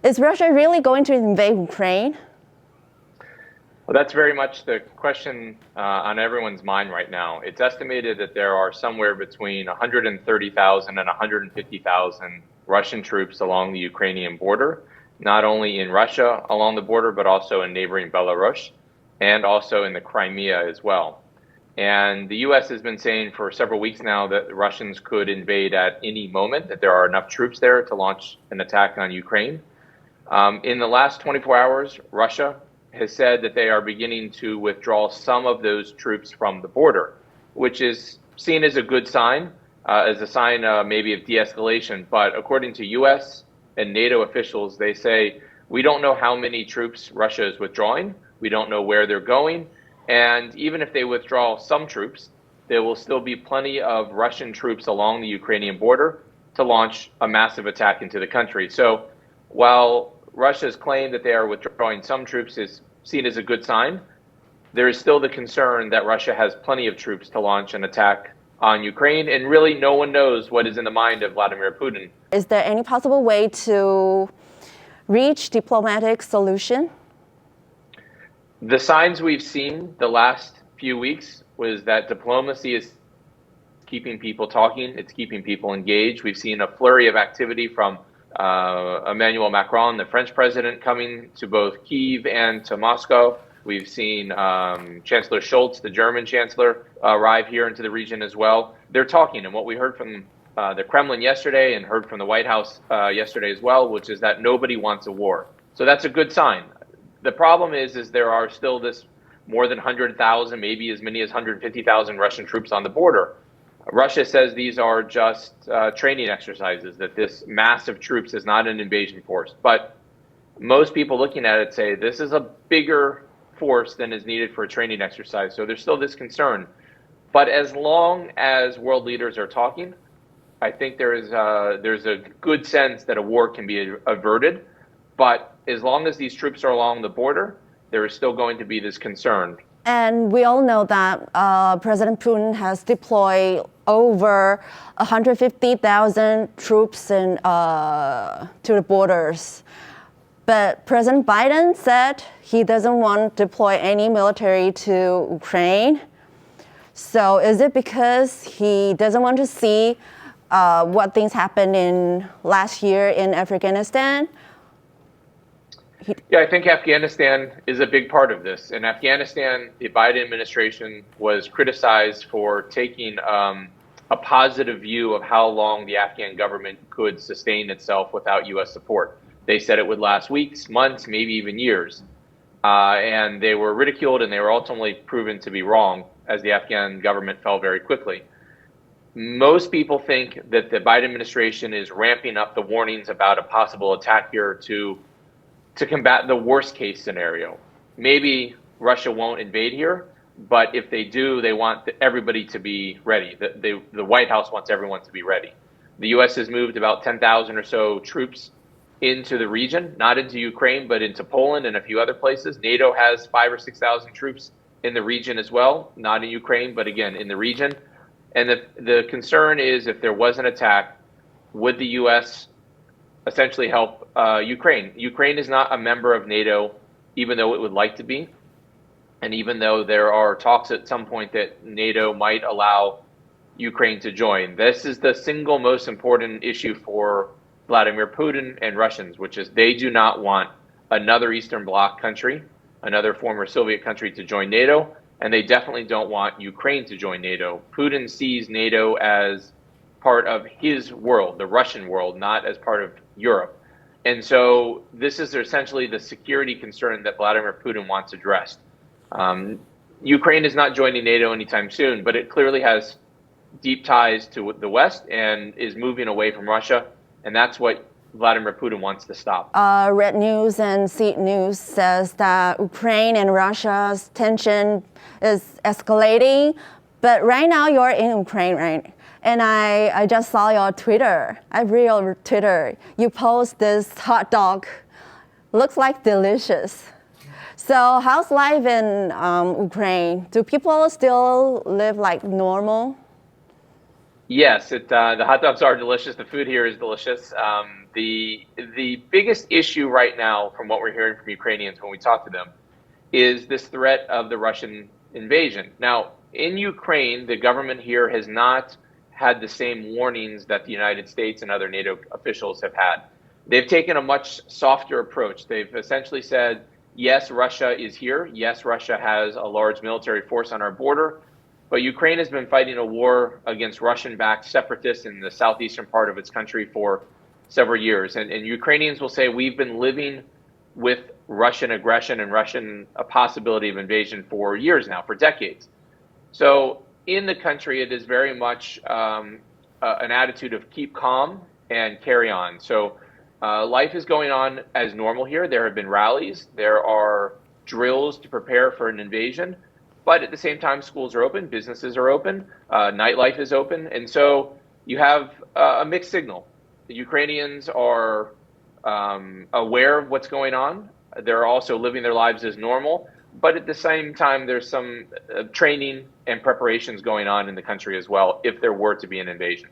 Is Russia really going to invade Ukraine? Well, that's very much the question on everyone's mind right now. It's estimated that there are somewhere between 130,000 and 150,000 Russian troops along the Ukrainian border, not only in Russia along the border, but also in neighboring Belarus and also in the Crimea as well. And the U.S. has been saying for several weeks now that the Russians could invade at any moment, that there are enough troops there to launch an attack on Ukraine. In the last 24 hours, Russia has said that they are beginning to withdraw some of those troops from the border, which is seen as a good sign, as a sign maybe of de-escalation. But according to U.S. and NATO officials, they say, we don't know how many troops Russia is withdrawing. We don't know where they're going. And even if they withdraw some troops, there will still be plenty of Russian troops along the Ukrainian border to launch a massive attack into the country. So while Russia's claim that they are withdrawing some troops is seen as a good sign, there is still the concern that Russia has plenty of troops to launch an attack on Ukraine, and really no one knows what is in the mind of Vladimir Putin. Is there any possible way to reach diplomatic solution? The signs we've seen the last few weeks was that diplomacy is keeping people talking, it's keeping people engaged. We've seen a flurry of activity from Emmanuel Macron, the French president, coming to both Kyiv and to Moscow. We've seen Chancellor Scholz, the German chancellor, arrive here into the region as well. They're talking, and what we heard from the Kremlin yesterday and heard from the White House yesterday as well, which is that nobody wants a war. So that's a good sign. The problem is there are still this more than 100,000, maybe as many as 150,000 Russian troops on the border. Russia says these are just training exercises, that this mass of troops is not an invasion force. But most people looking at it say this is a bigger force than is needed for a training exercise. So there's still this concern. But as long as world leaders are talking, I think there's a good sense that a war can be averted. But as long as these troops are along the border, there is still going to be this concern. And we all know that President Putin has deployed over 150,000 troops to the borders. But President Biden said he doesn't want to deploy any military to Ukraine. So is it because he doesn't want to see what things happened in last year in Afghanistan? Yeah, I think Afghanistan is a big part of this. In Afghanistan, the Biden administration was criticized for taking a positive view of how long the Afghan government could sustain itself without U.S. support. They said it would last weeks, months, maybe even years. And they were ridiculed, and they were ultimately proven to be wrong as the Afghan government fell very quickly. Most people think that the Biden administration is ramping up the warnings about a possible attack here to combat the worst case scenario. Maybe Russia won't invade here, but if they do, they want everybody to be ready. The White House wants everyone to be ready. The U.S. has moved about 10,000 or so troops into the region, not into Ukraine, but into Poland and a few other places. NATO has 5,000 or 6,000 troops in the region as well, not in Ukraine, but again, in the region. And the concern is if there was an attack, would the U.S. essentially help Ukraine? Ukraine is not a member of NATO, even though it would like to be. And even though there are talks at some point that NATO might allow Ukraine to join, this is the single most important issue for Vladimir Putin and Russians, which is they do not want another Eastern Bloc country, another former Soviet country to join NATO, and they definitely don't want Ukraine to join NATO. Putin sees NATO as part of his world, the Russian world, not as part of Europe. And so this is essentially the security concern that Vladimir Putin wants addressed. Ukraine is not joining NATO anytime soon, but it clearly has deep ties to the West and is moving away from Russia. And that's what Vladimir Putin wants to stop. Red News and Seed News says that Ukraine and Russia's tension is escalating. But right now you're in Ukraine, right? And I just saw your Twitter. I read your Twitter. You post this hot dog. Looks like delicious. So how's life in Ukraine? Do people still live like normal? Yes, the hot dogs are delicious. The food here is delicious. The biggest issue right now, from what we're hearing from Ukrainians when we talk to them, is this threat of the Russian invasion. Now, in Ukraine, the government here has not had the same warnings that the United States and other NATO officials have had. They've taken a much softer approach. They've essentially said, yes, Russia is here. Yes, Russia has a large military force on our border. But Ukraine has been fighting a war against Russian-backed separatists in the southeastern part of its country for several years. And Ukrainians will say we've been living with Russian aggression and a possibility of invasion for years now, for decades. So in the country, it is very much an attitude of keep calm and carry on. So life is going on as normal here. There have been rallies. There are drills to prepare for an invasion. But at the same time, schools are open, businesses are open, nightlife is open. And so you have a mixed signal. The Ukrainians are aware of what's going on. They're also living their lives as normal. But at the same time, there's some training and preparations going on in the country as well if there were to be an invasion.